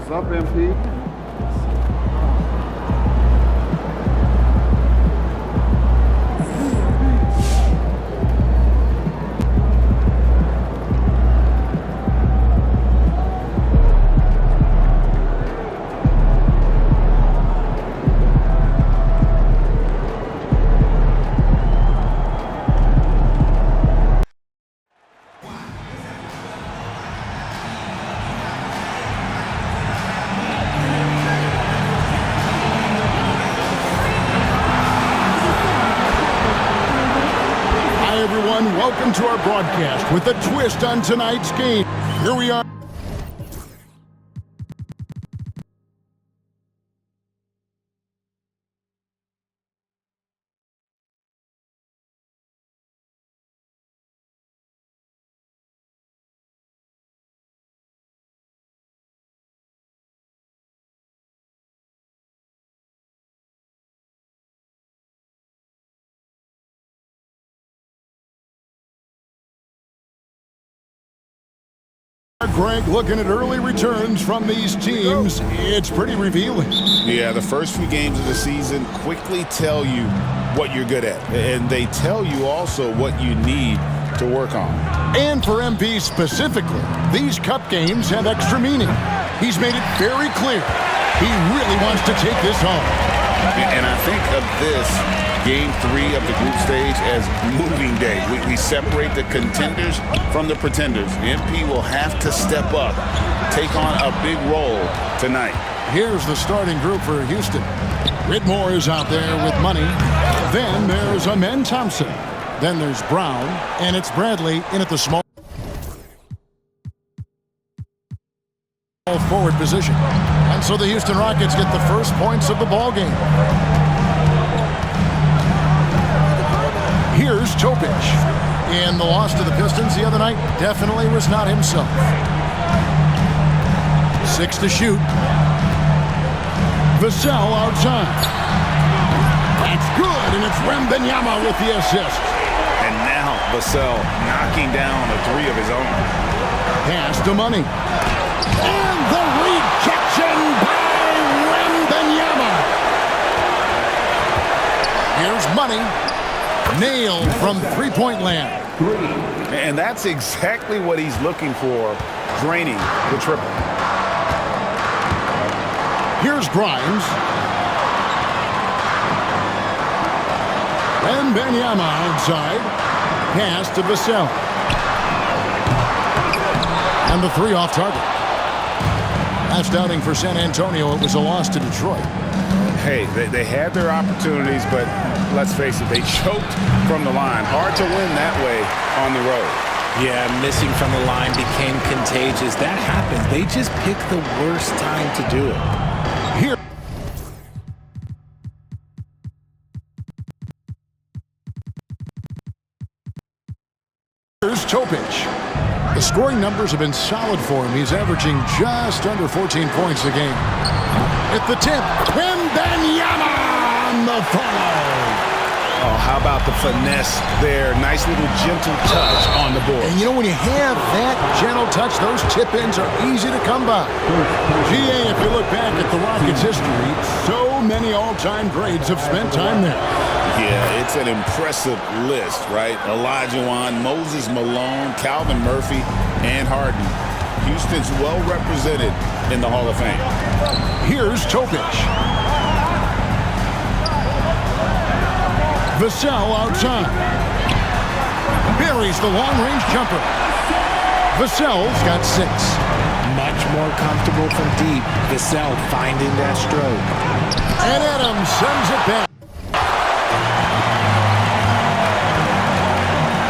What's up, MP? Welcome to our broadcast with a twist on tonight's game. Here we are. Greg, looking at early returns from these teams, it's pretty revealing. Yeah, the first few games of the season quickly tell you what you're good at, and they tell you also what you need to work on. And for MP specifically, these cup games have extra meaning. He's made it very clear he really wants to take this home. And I think of this Game 3 of the group stage as moving day. We separate the contenders from the pretenders. MP will have to step up, take on a big role tonight. Here's the starting group for Houston. Whitmore is out there with Money. Then there's Amen Thompson. Then there's Brown. And it's Bradley in at the small forward position. And so the Houston Rockets get the first points of the ball game. Here's Topic. And the loss to the Pistons the other night definitely was not himself. 6 to shoot. Vassell outside. That's good, and it's Wembanyama with the assist. And now Vassell knocking down a 3 of his own. Pass to Money. And the rejection by Wembanyama. Here's Money. Nailed from three-point land. And that's exactly what he's looking for, draining the triple. Here's Grimes. Wembanyama outside. Pass to Vassell. And the 3 off target. Last outing for San Antonio, it was a loss to Detroit. Hey, they had their opportunities, but let's face it, they choked from the line. Hard to win that way on the road. Yeah, missing from the line became contagious. That happens. They just picked the worst time to do it. Here. Here's Topic. The scoring numbers have been solid for him. He's averaging just under 14 points a game. At the tip, Wembanyama on the follow. Oh, how about the finesse there? Nice little gentle touch on the board. And you know, when you have that gentle touch, those tip-ins are easy to come by. GA, if you look back at the Rockets' history, so many all-time greats have spent time there. Yeah, it's an impressive list, right? Olajuwon, Moses Malone, Calvin Murphy, and Harden. Houston's well represented in the Hall of Fame. Here's Topic. Vassell outside. Buries the long-range jumper. Vassell's got 6. Much more comfortable from deep. Vassell finding that stroke. And Adams sends it back.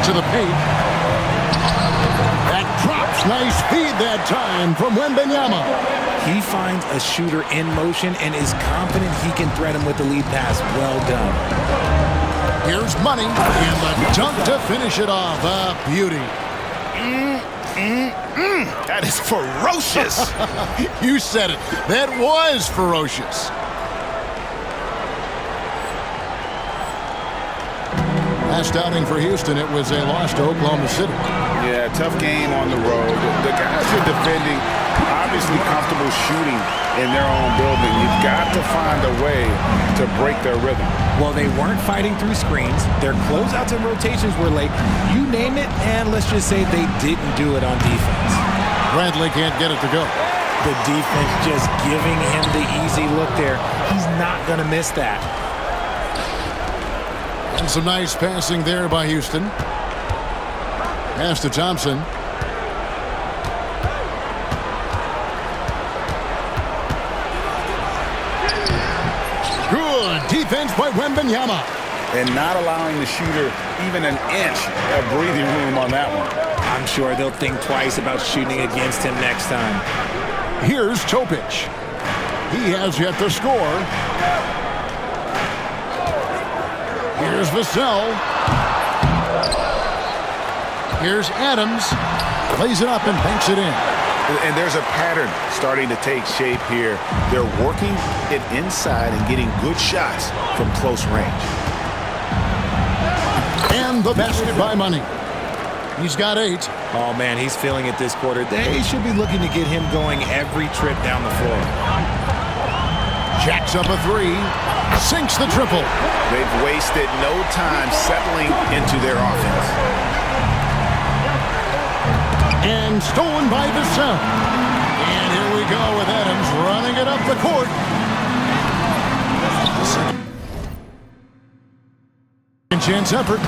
To the paint. That drops. Nice feed that time from Wembanyama. He finds a shooter in motion and is confident he can thread him with the lead pass. Well done. Here's Money, and the dunk to finish it off. A beauty. That is ferocious. You said it. That was ferocious. Last outing for Houston, it was a loss to Oklahoma City. Yeah, tough game on the road. The guys are defending obviously comfortable shooting in their own building. You've got to find a way to break their rhythm. Well, they weren't fighting through screens. Their closeouts and rotations were late. You name it, and let's just say they didn't do it on defense. Bradley can't get it to go. The defense just giving him the easy look there. He's not going to miss that. And some nice passing there by Houston. Pass to Thompson. Good defense by Wembanyama. And not allowing the shooter even an inch of breathing room on that one. I'm sure they'll think twice about shooting against him next time. Here's Topic. He has yet to score. Here's Vassell. Here's Adams. Plays it up and banks it in. And there's a pattern starting to take shape here. They're working it inside and getting good shots from close range. And the basket by Money. He's got 8. Oh, man, he's feeling it this quarter. They should be looking to get him going every trip down the floor. Jacks up a 3. Sinks the triple. They've wasted no time settling into their offense. And stolen by Vassell. And here we go with Adams running it up the court. Second chance effort.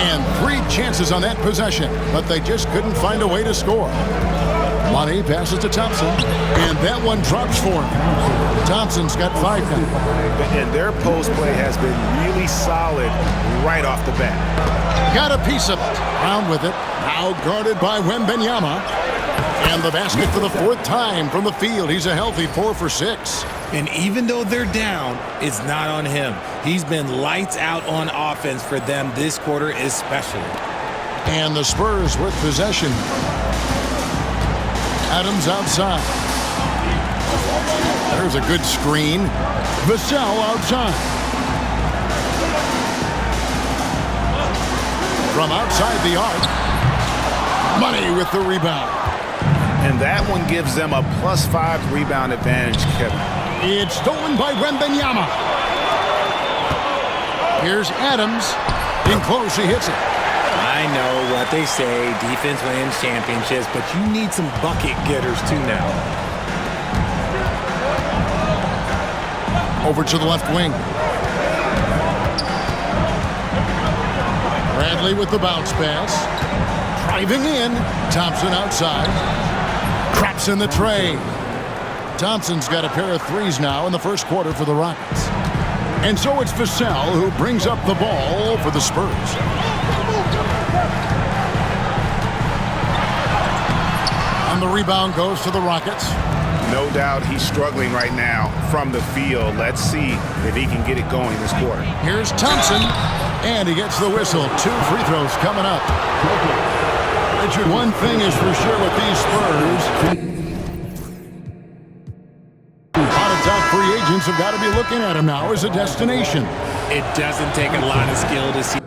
And 3 chances on that possession, but they just couldn't find a way to score. Money passes to Thompson, and that one drops for him. Thompson's got 5 now. And their post play has been really solid right off the bat. Got a piece of it. Round with it. Now guarded by Wembanyama. And the basket for the 4th time from the field. He's a healthy 4 for 6. And even though they're down, it's not on him. He's been lights out on offense for them this quarter especially. And the Spurs with possession. Adams outside. There's a good screen. Vassell outside. From outside the arc. Money with the rebound. And that one gives them a +5 rebound advantage, Kevin. It's stolen by Wembanyama. Here's Adams. In close, he hits it. I know what they say, defense wins championships, but you need some bucket getters too now. Over to the left wing. Bradley with the bounce pass. Driving in. Thompson outside. Traps in the tray. Thompson's got a pair of 3s now in the first quarter for the Rockets. And so it's Vassell who brings up the ball for the Spurs. And the rebound goes to the Rockets. No doubt he's struggling right now from the field. Let's see if he can get it going this quarter. Here's Thompson, and he gets the whistle. 2 free throws coming up. Richard, one thing is for sure with these Spurs. A lot of top free agents have got to be looking at him now as a destination. It doesn't take a lot of skill to see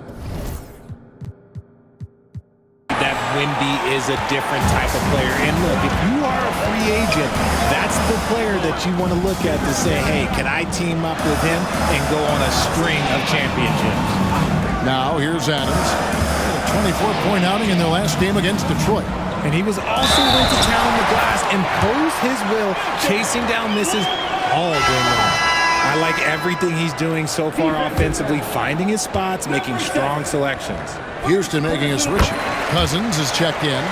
that Wemby is a different type of player. And look, if you are a free agent, that's the player that you want to look at to say, hey, can I team up with him and go on a string of championships? Now here's Adams. A 24-point outing in their last game against Detroit. And he was also went to town on the glass, imposed his will, chasing down misses all game long. I like everything he's doing so far offensively, finding his spots, making strong selections. Houston making a switch. Cousins is checked in.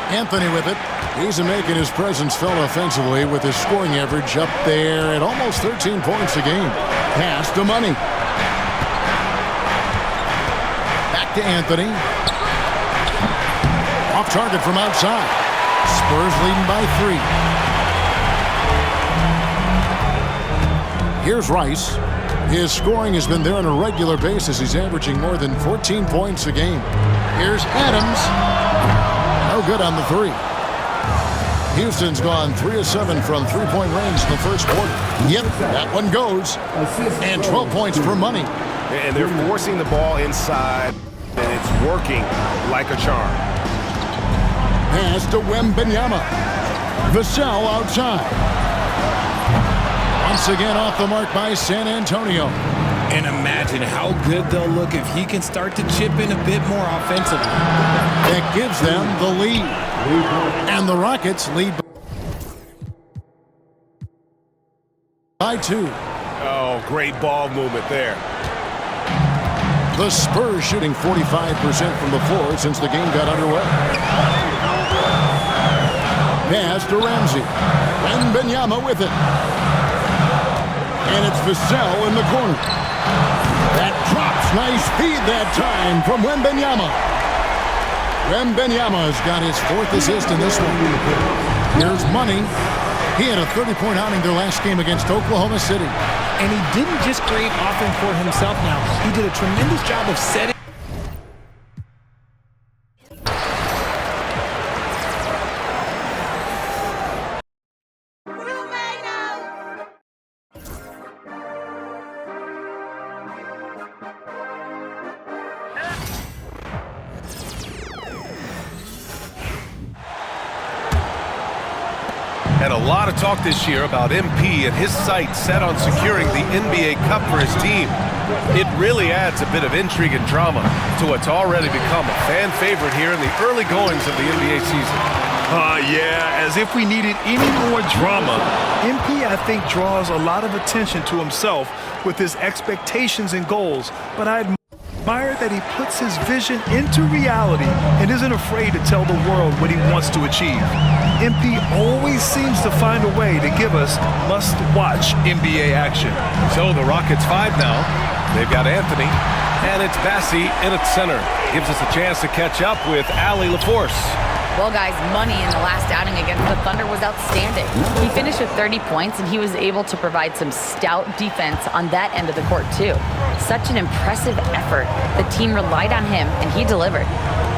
Anthony with it. He's making his presence felt offensively with his scoring average up there at almost 13 points a game. Pass to Money. Back to Anthony. Off target from outside. Spurs leading by 3. Here's Rice. His scoring has been there on a regular basis. He's averaging more than 14 points a game. Here's Adams. No good on the 3. Houston's gone 3 of 7 from three-point range in the first quarter. Yep, that one goes. And 12 points for Money. And they're forcing the ball inside. and it's working like a charm. Pass to Wembanyama. Vassell outside. Once again off the mark by San Antonio. And imagine how good they'll look if he can start to chip in a bit more offensively. That gives them the lead. And the Rockets lead by 2. Oh, great ball movement there. The Spurs shooting 45% from the floor since the game got underway. Pass to Ramsey. Wembanyama with it. And it's Vassell in the corner. That drops. Nice feed that time from Wembanyama. Wembanyama's got his 4th assist in this one. Here's Money. He had a 30-point outing their last game against Oklahoma City. And he didn't just create offense for himself now. He did a tremendous job of setting. And a lot of talk this year about MP and his sights set on securing the NBA Cup for his team. It really adds a bit of intrigue and drama to what's already become a fan favorite here in the early goings of the NBA season. Yeah, as if we needed any more drama. MP, I think, draws a lot of attention to himself with his expectations and goals, but I admire that he puts his vision into reality and isn't afraid to tell the world what he wants to achieve. MP always seems to find a way to give us must-watch NBA action. So the Rockets 5 now. They've got Anthony, and it's Bassi in at center. Gives us a chance to catch up with Allie LaForce. Well, guys, Money in the last outing against the Thunder was outstanding. He finished with 30 points, and he was able to provide some stout defense on that end of the court, too. Such an impressive effort. The team relied on him, and he delivered.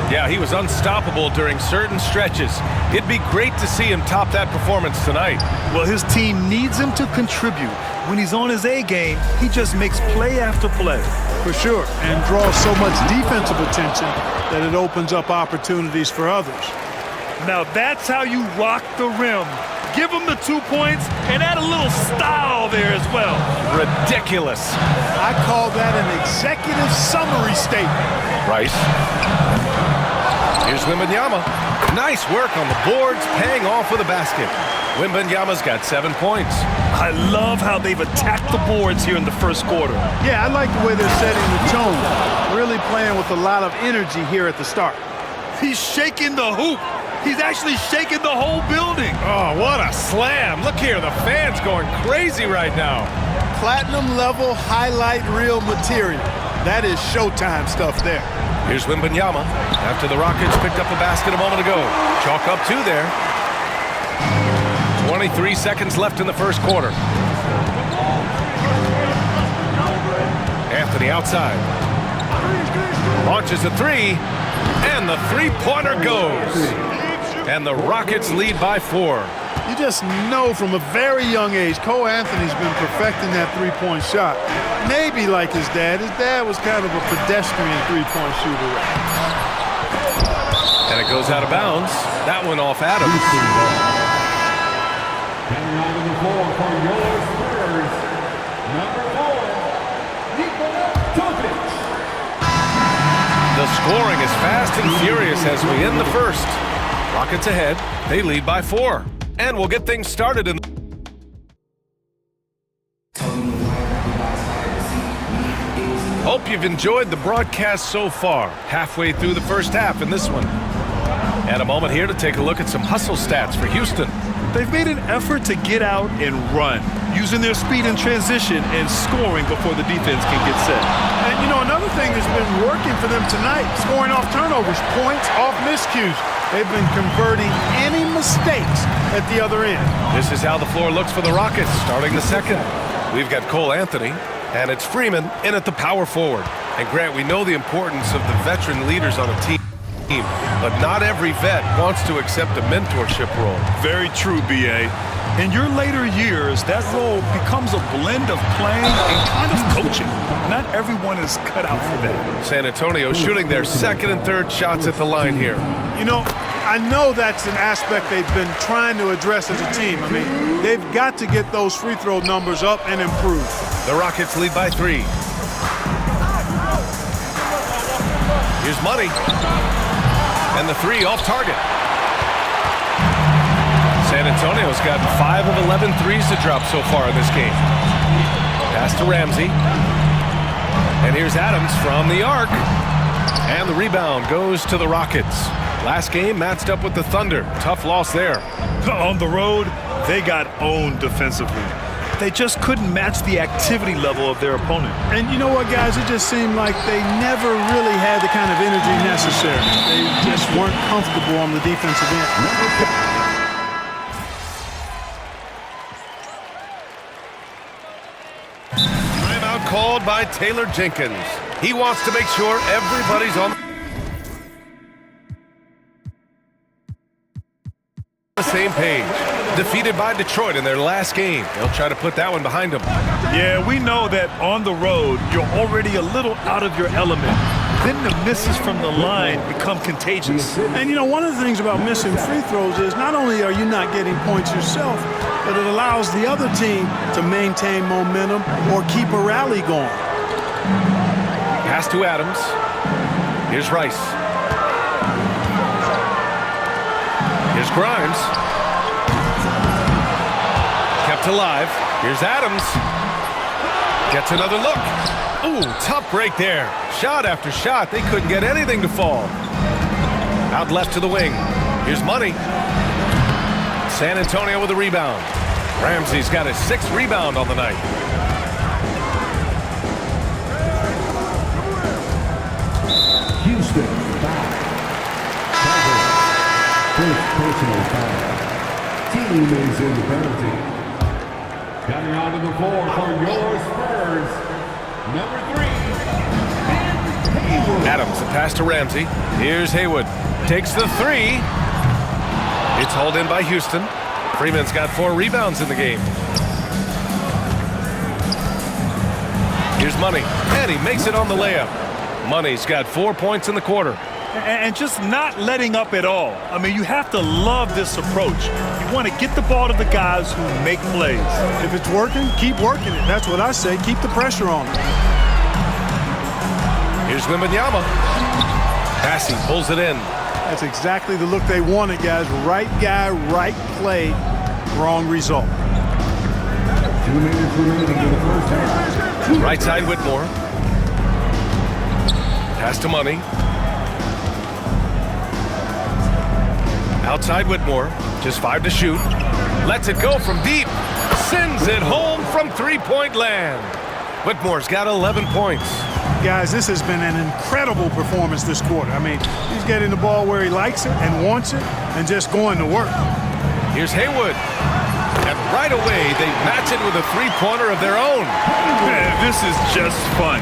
Yeah, he was unstoppable during certain stretches. It'd be great to see him top that performance tonight. Well, his team needs him to contribute. When he's on his A game, he just makes play after play. For sure, and draws so much defensive attention that it opens up opportunities for others. Now that's how you rock the rim. Give him the 2 points and add a little style there as well. Ridiculous. I call that an executive summary statement. Rice. Here's Wembanyama. Nice work on the boards, paying off with a basket. Wembanyama's got 7 points. I love how they've attacked the boards here in the first quarter. Yeah, I like the way they're setting the tone. Really playing with a lot of energy here at the start. He's shaking the hoop. He's actually shaking the whole building. Oh, what a slam. Look here, the fans going crazy right now. Platinum level highlight reel material. That is Showtime stuff there. Here's Wembanyama after the Rockets picked up a basket a moment ago. Chalk up 2 there. 23 seconds left in the first quarter. Anthony outside. Launches a 3, and the three-pointer goes. And the Rockets lead by 4. You just know from a very young age, Cole Anthony's been perfecting that three-point shot. Maybe like his dad. His dad was kind of a pedestrian three-point shooter. And it goes out of bounds. That one off Adams. The scoring is fast and furious as we end the first. Rockets ahead. They lead by 4. And we'll get things started in. Hope you've enjoyed the broadcast so far. Halfway through the first half in this one. And a moment here to take a look at some hustle stats for Houston. They've made an effort to get out and run, using their speed in transition and scoring before the defense can get set. And, you know, another thing that's been working for them tonight, scoring off turnovers, points off miscues. They've been converting any mistakes at the other end. This is how the floor looks for the Rockets starting the second. We've got Cole Anthony, and it's Freeman in at the power forward. And Grant, we know the importance of the veteran leaders on a team. But not every vet wants to accept a mentorship role. Very true, B.A. In your later years, that role becomes a blend of playing and kind of coaching. Not everyone is cut out for that. San Antonio shooting their second and third shots at the line here. You know, I know that's an aspect they've been trying to address as a team. I mean, they've got to get those free throw numbers up and improve. The Rockets lead by 3. Here's Money. And the 3 off target. San Antonio's got 5 of 11 threes to drop so far in this game. Pass to Ramsey. And here's Adams from the arc. And the rebound goes to the Rockets. Last game matched up with the Thunder. Tough loss there. On the road, they got owned defensively. They just couldn't match the activity level of their opponent. And you know what, guys? It just seemed like they never really had the kind of energy necessary. They just weren't comfortable on the defensive end. Timeout called by Taylor Jenkins. He wants to make sure everybody's on the same page. Defeated by Detroit in their last game. They'll try to put that one behind them. Yeah, we know that on the road, you're already a little out of your element. Then the misses from the line become contagious. And, you know, one of the things about missing free throws is not only are you not getting points yourself, but it allows the other team to maintain momentum or keep a rally going. Pass to Adams. Here's Rice. Here's Grimes. Kept alive. Here's Adams. Gets another look. Ooh, tough break there. Shot after shot. They couldn't get anything to fall. Out left to the wing. Here's Money. San Antonio with a rebound. Ramsey's got his 6th rebound on the night. Houston, foul. First personal foul. Team is in the penalty. Coming onto the floor for your Spurs, number 3, Haywood. Adams, a pass to Ramsey. Here's Haywood. Takes the 3. It's hauled in by Houston. Freeman's got 4 rebounds in the game. Here's Money. And he makes it on the layup. Money's got 4 points in the quarter. And just not letting up at all. I mean, you have to love this approach. You want to get the ball to the guys who make plays. If it's working, keep working it. That's what I say. Keep the pressure on. Here's Wembanyama. Passing, pulls it in. That's exactly the look they wanted, guys. Right guy, right play, wrong result. 2 minutes remaining in the first half. Right side, Whitmore. Pass to Money. Outside Whitmore, just 5 to shoot. Lets it go from deep. Sends it home from 3-point land. Whitmore's got 11 points. Guys, this has been an incredible performance this quarter. I mean, he's getting the ball where he likes it and wants it and just going to work. Here's Haywood. And right away, they match it with a 3-pointer of their own. Man, this is just fun.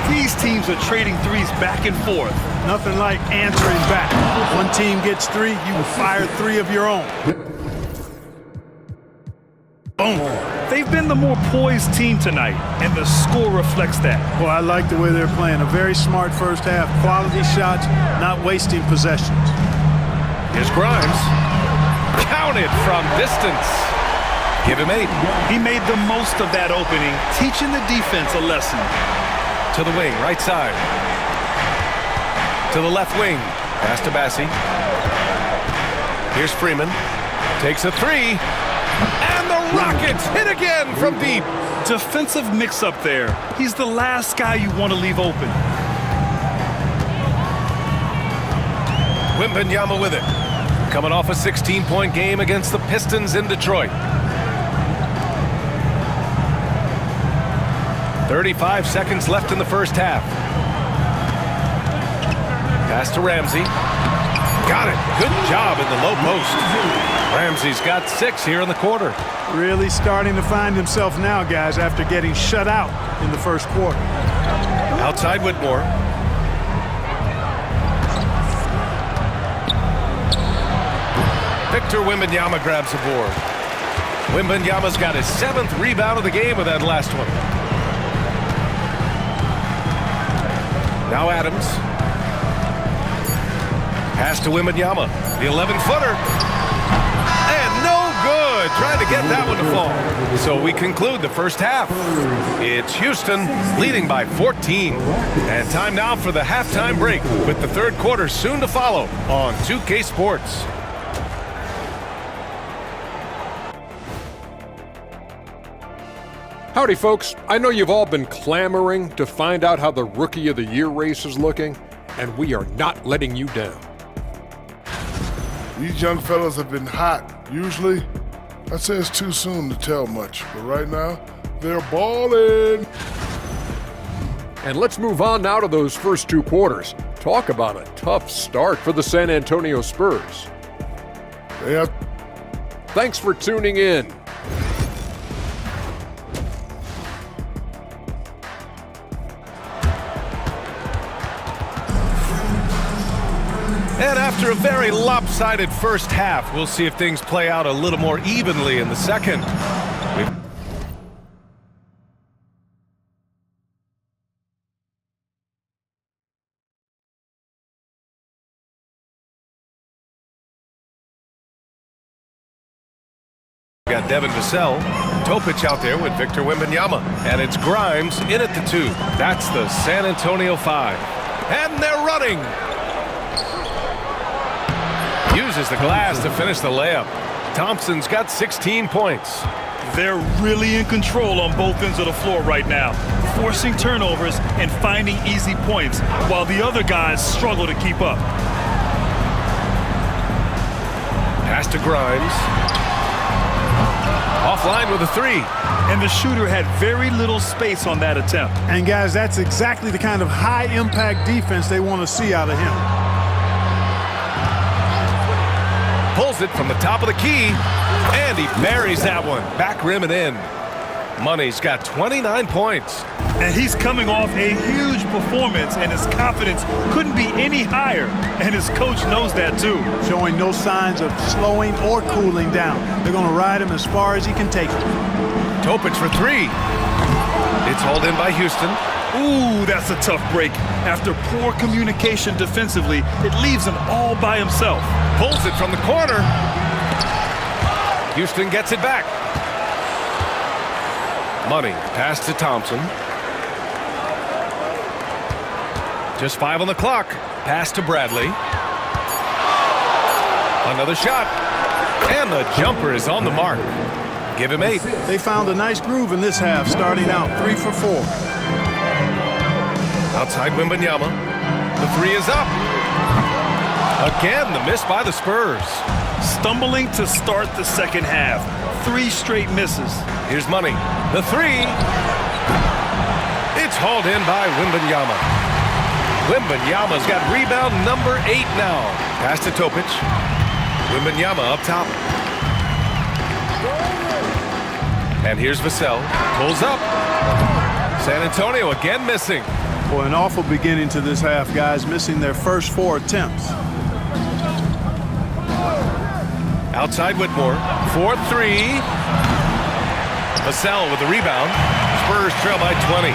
These teams are trading threes back and forth. Nothing like answering back. One team gets 3, you fire 3 of your own. Boom. They've been the more poised team tonight, and the score reflects that. Well, I like the way they're playing. A very smart first half. Quality shots, not wasting possessions. Here's Grimes. Counted from distance. Give him 8. He made the most of that opening, teaching the defense a lesson. To the wing, right side. To the left wing. Pass to Bassie. Here's Freeman. Takes a 3. And the Rockets hit again from deep. Defensive mix-up there. He's the last guy you want to leave open. Wembanyama with it. Coming off a 16-point game against the Pistons in Detroit. 35 seconds left in the first half. Pass to Ramsey. Got it. Good job in the low post. Ramsey's got 6 here in the quarter. Really starting to find himself now, guys, after getting shut out in the first quarter. Outside Whitmore. Victor Wembanyama grabs the board. Wembanyama's got his 7th rebound of the game with that last one. Now Adams. Pass to Wembanyama. The 11-footer. And no good. Trying to get that one to fall. So we conclude the first half. It's Houston leading by 14. And time now for the halftime break with the third quarter soon to follow on 2K Sports. Howdy, folks. I know you've all been clamoring to find out how the Rookie of the Year race is looking, and we are not letting you down. These young fellas have been hot. Usually, I'd say it's too soon to tell much, but right now, they're balling. And let's move on now to those first 2 quarters. Talk about a tough start for the San Antonio Spurs. Thanks for tuning in. And after a very lopsided first half, we'll see if things play out a little more evenly in the second. We got Devin Vassell, Topic out there with Victor Wembanyama, and it's Grimes in at the 2. That's the San Antonio 5. And they're running. Uses the glass to finish the layup. Thompson's got 16 points. They're really in control on both ends of the floor right now, forcing turnovers and finding easy points while the other guys struggle to keep up. Pass to Grimes. Offline with a 3. And the shooter had very little space on that attempt. And guys, that's exactly the kind of high-impact defense they want to see out of him. Pulls it from the top of the key, and he buries that one. Back rim and in. Money's got 29 points. And he's coming off a huge performance, and his confidence couldn't be any higher. And his coach knows that, too. Showing no signs of slowing or cooling down. They're going to ride him as far as he can take it. Topic for 3. It's hauled in by Houston. Ooh, that's a tough break. After poor communication defensively, it leaves him all by himself. Pulls it from the corner. Houston gets it back. Money, pass to Thompson. Just 5 on the clock. Pass to Bradley. Another shot. And the jumper is on the mark. Give him 8. They found a nice groove in this half, starting out 3 for 4. Outside Wembanyama. The 3 is up. Again, the miss by the Spurs. Stumbling to start the second half. 3 straight misses. Here's Money. The 3. It's hauled in by Wembanyama. Wembanyama's got rebound number 8 now. Pass to Topic. Wembanyama up top. And here's Vassell. Pulls up. San Antonio again missing. Boy, an awful beginning to this half, guys, missing their first 4 attempts. Outside Whitmore. 4-3. Vassell with the rebound. Spurs trail by 20.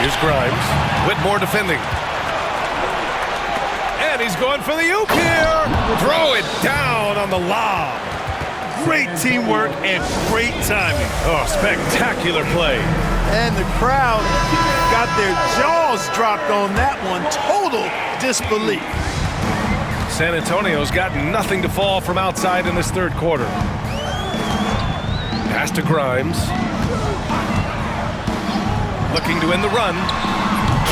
Here's Grimes. Whitmore defending. And he's going for the oop here. Throw it down on the lob. Great teamwork and great timing. Oh, spectacular play. And the crowd got their jaws dropped on that one. Total disbelief. San Antonio's got nothing to fall from outside in this third quarter. Pass to Grimes. Looking to end the run.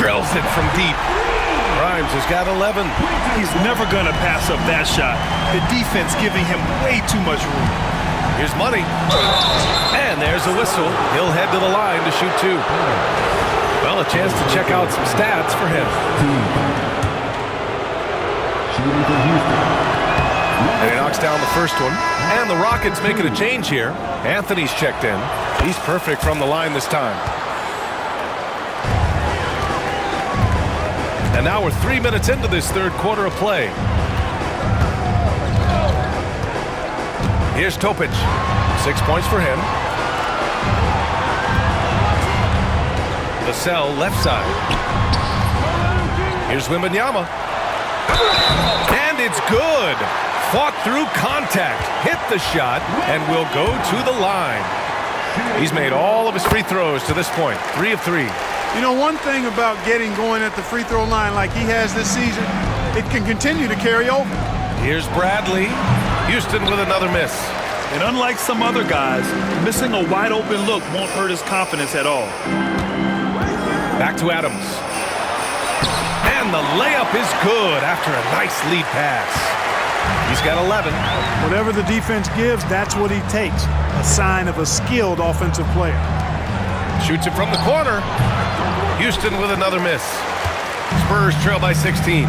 Drills it from deep. Grimes has got 11. He's never going to pass up that shot. The defense giving him way too much room. Here's Money. And there's a whistle. He'll head to the line to shoot 2. Well, a chance to check out some stats for him. And he knocks down the first one. And the Rockets making a change here. Anthony's checked in. He's perfect from the line this time. And now we're 3 minutes into this third quarter of play. Here's Topic. 6 points for him. Vassell left side. Here's Wembanyama. And it's good. Fought through contact, hit the shot, and will go to the line. He's made all of his free throws to this point, 3 of 3. You know, one thing about getting going at the free throw line like he has this season, it can continue to carry over. Here's Bradley. Houston with another miss. And unlike some other guys, missing a wide open look won't hurt his confidence at all. Back to Adams. And the layup is good after a nice lead pass. He's got 11. Whatever the defense gives, that's what he takes. A sign of a skilled offensive player. Shoots it from the corner. Houston with another miss. Spurs trail by 16.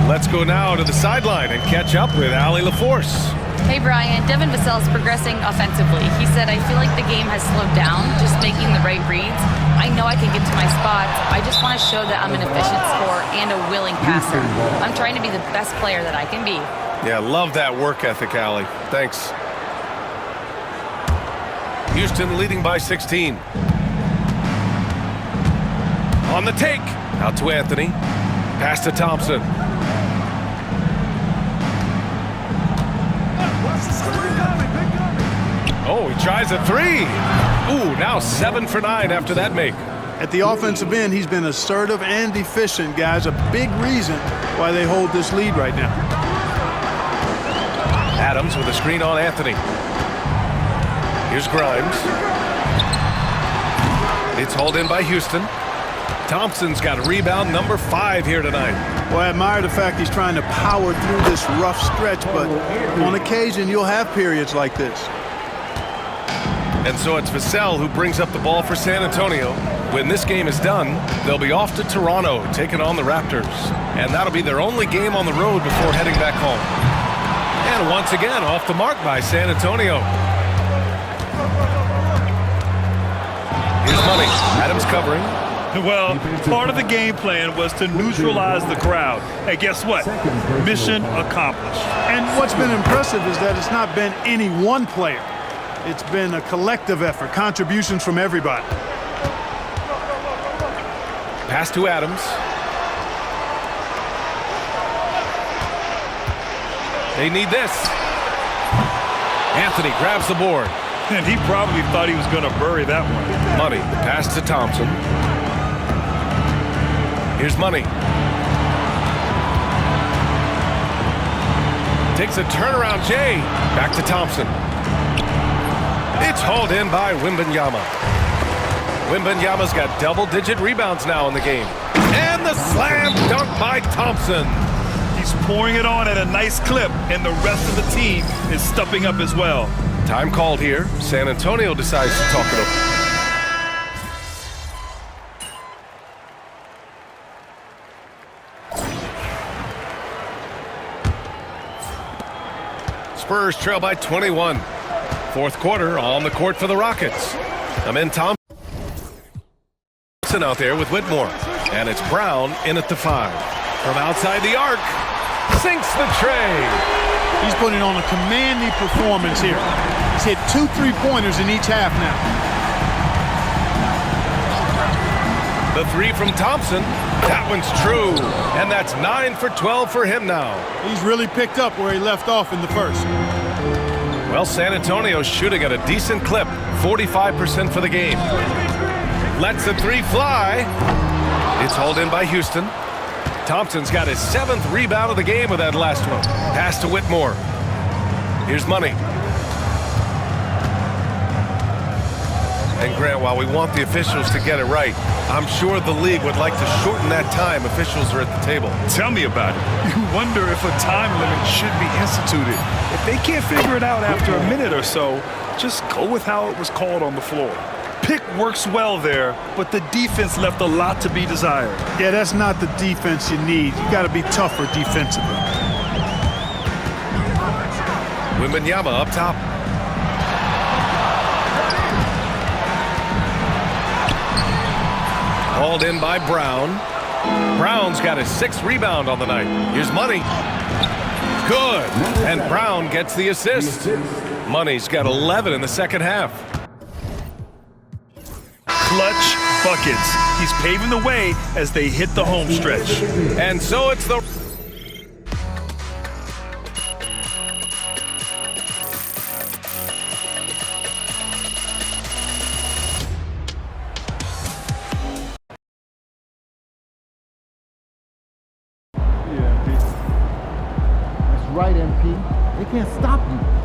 Let's go now to the sideline and catch up with Allie LaForce. Hey, Brian. Devin Vassell is progressing offensively. He said, I feel like the game has slowed down, just making the right reads. I know I can get to my spots. I just want to show that I'm an efficient scorer and a willing passer. I'm trying to be the best player that I can be. Yeah, love that work ethic, Allie. Thanks. Houston leading by 16. On the take. Out to Anthony. Pass to Thompson. Oh, he tries a three. Ooh, now 7 for 9 after that make. At the offensive end, he's been assertive and efficient, guys. A big reason why they hold this lead right now. Adams with a screen on Anthony. Here's Grimes. It's hauled in by Houston. Thompson's got a rebound number 5 here tonight. Well, I admire the fact he's trying to power through this rough stretch, but on occasion you'll have periods like this. And so it's Vassell who brings up the ball for San Antonio. When this game is done, they'll be off to Toronto, taking on the Raptors. And that'll be their only game on the road before heading back home. And once again, off the mark by San Antonio. Here's Money. Adams covering. Well, part of the game plan was to neutralize the crowd. Hey, guess what? Mission accomplished. And what's been impressive is that it's not been any one player. It's been a collective effort, contributions from everybody. Pass to Adams. They need this. Anthony grabs the board. And he probably thought he was going to bury that one. Money. Pass to Thompson. Here's Money. Takes a turnaround, Jay. Back to Thompson. It's hauled in by Wembanyama. Wembanyama's got double-digit rebounds now in the game. And the slam dunk by Thompson. He's pouring it on at a nice clip, and the rest of the team is stepping up as well. Time called here. San Antonio decides to talk it over. Spurs trail by 21. Fourth quarter on the court for the Rockets. Amen Thompson out there with Whitmore. And it's Brown in at the 5. From outside the arc, sinks the tray. He's putting on a commanding performance here. He's hit 2 3-pointers in each half now. The 3 from Thompson. That one's true. And that's 9 for 12 for him now. He's really picked up where he left off in the first. Well, San Antonio's shooting at a decent clip. 45% for the game. Lets the 3 fly. It's hauled in by Houston. Thompson's got his 7th rebound of the game with that last one. Pass to Whitmore. Here's Money. And Grant, while we want the officials to get it right, I'm sure the league would like to shorten that time officials are at the table. Tell me about it. You wonder if a time limit should be instituted. If they can't figure it out after a minute or so, just go with how it was called on the floor. Pick works well there, but the defense left a lot to be desired. Yeah, that's not the defense you need. You got to be tougher defensively. Wembanyama up top. Hauled in by Brown. Brown's got his 6th rebound on the night. Here's Money. Good. And Brown gets the assist. Money's got 11 in the second half. Clutch buckets. He's paving the way as they hit the home stretch. And so it's the... That's right, MP. They can't stop you.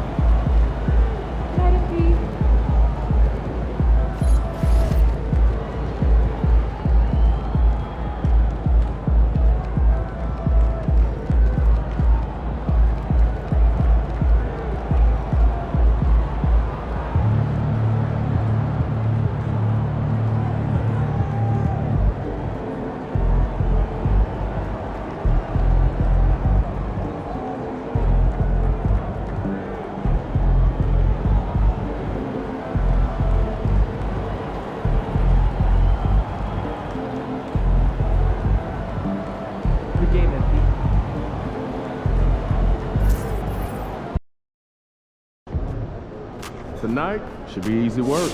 Tonight should be easy work.